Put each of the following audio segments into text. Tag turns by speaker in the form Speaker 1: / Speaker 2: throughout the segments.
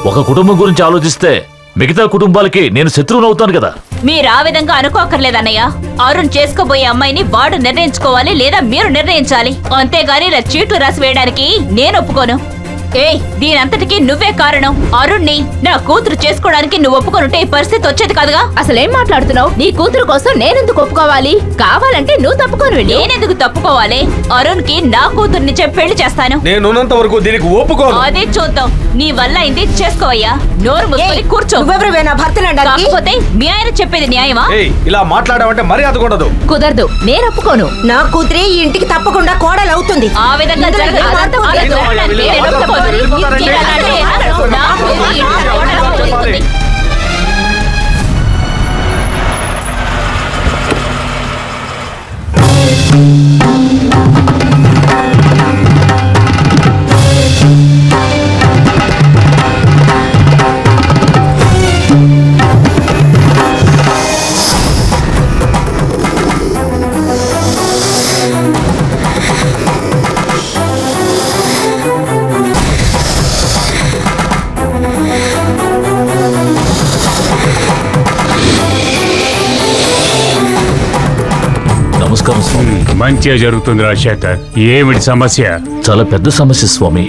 Speaker 1: ఒక కుటుంబం గురించి ఆలోచిస్తే మిగతా కుటుంబాలకి నేను శత్రువునవుతాను కదా.
Speaker 2: మీరు ఆ విధంగా అనుకోకర్లేదన్నయ్య. అరుణ్ చేసుకోబోయే అమ్మాయిని వాడు నిర్ణయించుకోవాలి లేదా మీరు నిర్ణయించాలి. అంతేగాని ఇలా చీట్లు రాసి వేయడానికి నేను ఒప్పుకోను. ఏయ్, దీనంతటికి నువ్వే కారణం. అరుణ్ని నా కూతురు చేసుకోవడానికి నువ్వు ఒప్పుకొనుంటే ఈ పరిస్థితి వచ్చేది కాదుగా.
Speaker 3: అసలేం మాట్లాడుతున్నావు? నీ కూతురు కోసం నేనెందుకు ఒప్పుకోవాలి? కావాలంటే నువ్వు తప్పుకొని వెళ్ళి.
Speaker 2: నేనెందుకు తప్పుకోవాలి? అరుణ్ కి నా కూతుర్ని చెప్పి పెళ్లి చేస్తాను.
Speaker 4: నేనున్నంత వరకు దీనికి ఒప్పుకోను.
Speaker 2: అదే చూద్దాం. నీ వల్ల అయింది చేసుకోవయ్యా. నోరు మూసుకొని కూర్చో.
Speaker 5: నువ్వెవరివే నా భర్తని అనడానికి?
Speaker 2: కాకపోతే మీ ఆయన చెప్పేది న్యాయమా?
Speaker 4: ఇలా మాట్లాడమంటే మర్యాద కూడదు.
Speaker 3: కుదరదు, నేను ఒప్పుకోను.
Speaker 5: నా కూతురే ఈ ఇంటికి తప్పకుండా కోడలు అవుతుంది.
Speaker 2: ఆ విధంగా జరగదు. అలా జరగడానికి నేను ఒప్పుకోను. మీరు అలా అంటే నా కూతురు ఈ ఇంటికి కోడలు అవుతుంది.
Speaker 1: నమస్కారం స్వామి.
Speaker 6: మంచిగా జరుగుతుంది రాజశేఖర్. ఏమిటి సమస్య?
Speaker 1: చాలా పెద్ద సమస్య స్వామి.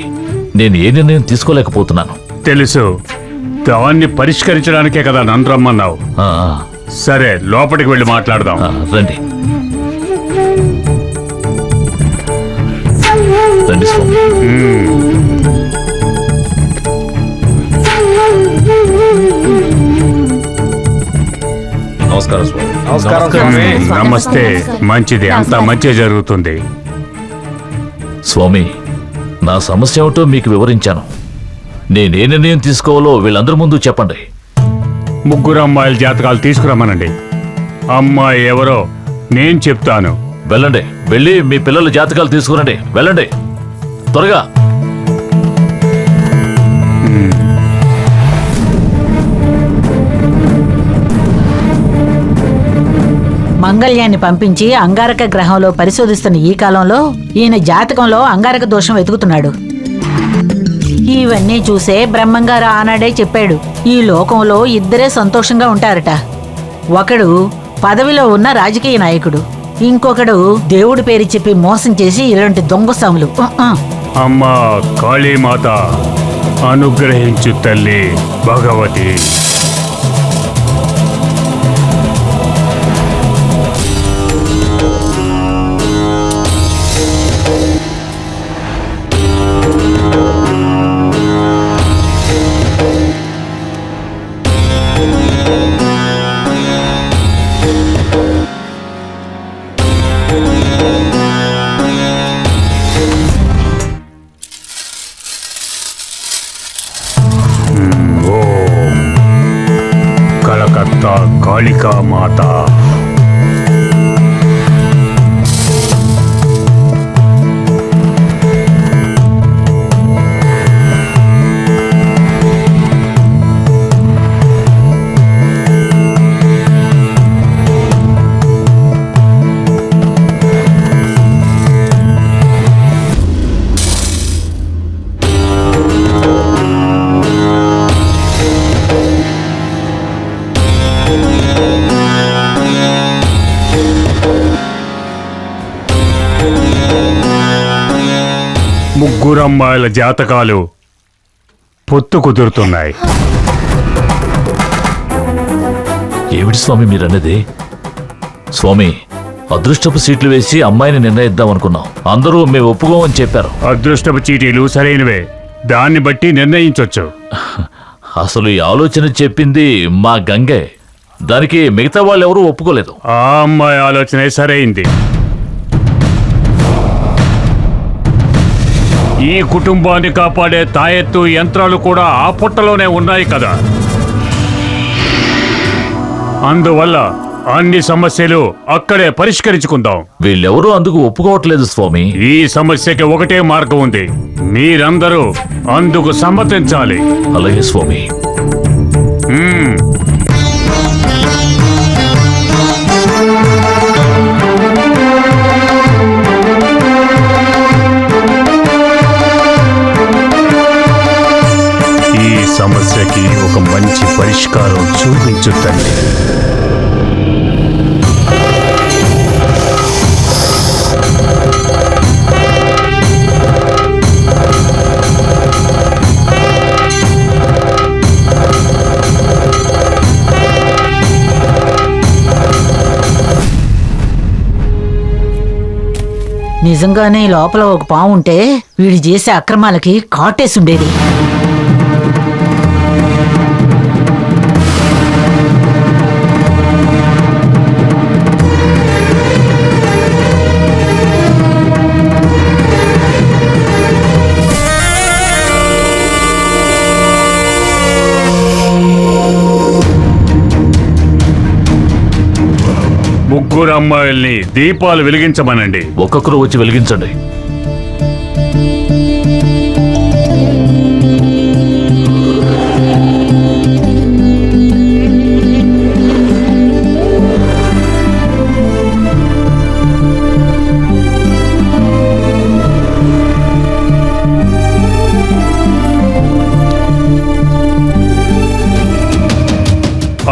Speaker 1: నేను ఏ నిర్ణయం తీసుకోలేకపోతున్నాను.
Speaker 6: తెలుసు, దాన్ని పరిష్కరించడానికే కదా నన్ను రమ్మన్నావు.
Speaker 1: ఆ,
Speaker 6: సరే, లోపలికి వెళ్ళి మాట్లాడదాం.
Speaker 1: రండి రండి స్వామి.
Speaker 4: నమస్కారం స్వామి. నమస్కారం స్వామి.
Speaker 6: నమస్తే. మంచిది, అంతా మంచిగా జరుగుతుంది.
Speaker 1: స్వామి, నా సమస్య ఏమిటో మీకు వివరించాను. నేనే నిర్ణయం తీసుకోవాలో వీళ్ళందరి ముందు చెప్పండి.
Speaker 6: ముగ్గురు అమ్మాయిల జాతకాలు తీసుకురమ్మనండి. అమ్మాయి ఎవరో నేను చెప్తాను.
Speaker 1: వెళ్ళండి, వెళ్ళి మీ పిల్లల జాతకాలు తీసుకురండి. వెళ్ళండి త్వరగా.
Speaker 7: మంగళ్యాన్ని పంపించి అంగారక గ్రహంలో పరిశోధిస్తున్న ఈ కాలంలో ఈయన జాతకంలో అంగారక దోషం వెతుకుతున్నాడు. ఇవన్నీ చూసే బ్రహ్మంగారు ఆనాడే చెప్పాడు, ఈ లోకంలో ఇద్దరే సంతోషంగా ఉంటారట. ఒకడు పదవిలో ఉన్న రాజకీయ నాయకుడు, ఇంకొకడు దేవుడి పేరు చెప్పి మోసం చేసి ఇలాంటి దొంగసాములు.
Speaker 6: అమ్మా కాళీమాత అనుగ్రహించు తల్లి భగవతి. కలకత్తా కాళికా మాత. ముగ్గురమ్మాయిల జాతకాలు పొత్తు కుదురుతున్నాయి.
Speaker 1: ఏమిటి స్వామి మీరన్నది? స్వామి, అదృష్టపు సీట్లు వేసి అమ్మాయిని నిర్ణయిద్దాం అనుకున్నాం. అందరూ మేము ఒప్పుకోమని చెప్పారు.
Speaker 6: అదృష్టపు చీటీలు సరైనవే, దాన్ని బట్టి నిర్ణయించొచ్చు.
Speaker 1: అసలు ఈ ఆలోచన చెప్పింది మా గంగే. దానికి మిగతా వాళ్ళు ఎవరూ ఒప్పుకోలేదు.
Speaker 6: ఆ అమ్మాయి ఆలోచనే సరైంది. ఈ కుటుంబాన్ని కాపాడే తాయెత్తు యంత్రాలు కూడా ఆ పుట్టలోనే ఉన్నాయి కదా. అందువల్ల అన్ని సమస్యలు అక్కడే పరిష్కరించుకుందాం.
Speaker 1: వీళ్ళెవరూ అందుకు ఒప్పుకోవట్లేదు స్వామి.
Speaker 6: ఈ సమస్యకి ఒకటే మార్గం ఉంది, మీరందరూ అందుకు సమ్మతించాలి.
Speaker 1: అలాగే స్వామి.
Speaker 6: సమస్యకి ఒక మంచి పరిష్కారం చూపించు తండ్రి.
Speaker 7: నిజంగానే లోపల ఒక పాము ఉంటే వీడు చేసే అక్రమాలకి కాటేసుండేది.
Speaker 6: ముగ్గురు అమ్మాయిల్ని దీపాలు వెలిగించమనండి.
Speaker 1: ఒక్కొక్కరు వచ్చి వెలిగించండి.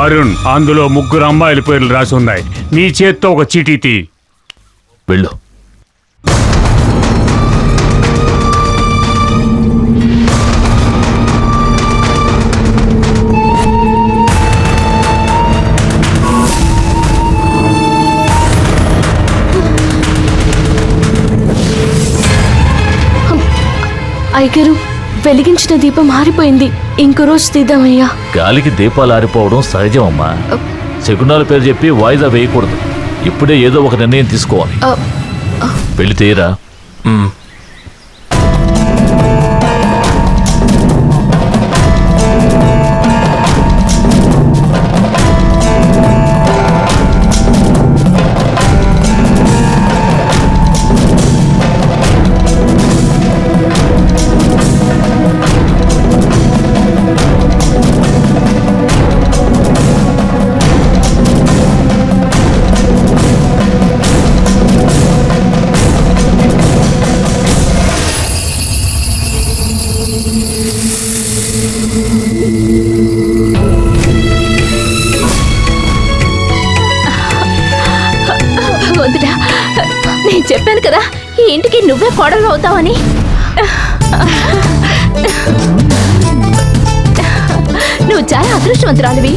Speaker 6: అరుణ్, అందులో ముగ్గురు అమ్మాయిల పేర్లు రాసి ఉన్నాయి. నీ చేత్తో ఒక చీటీ తీ.
Speaker 1: వెళ్ళు.
Speaker 8: అయ్యగారు, వెలిగించిన దీపం ఆరిపోయింది. ఇంకో రోజు తీద్దామయ్యా.
Speaker 1: గాలికి దీపాలు ఆరిపోవడం సహజం అమ్మా. శకునాల పేరు చెప్పి వాయిదా వేయకూడదు. ఇప్పుడే ఏదో ఒక నిర్ణయం తీసుకోవాలి. వెళ్ళి తీయరా.
Speaker 3: వద్దురా, నేను చెప్పాను కదా ఈ ఇంటికి నువ్వే కోడలు అవుతావని. నువ్వు చాలా అదృష్టవంతురాలివి.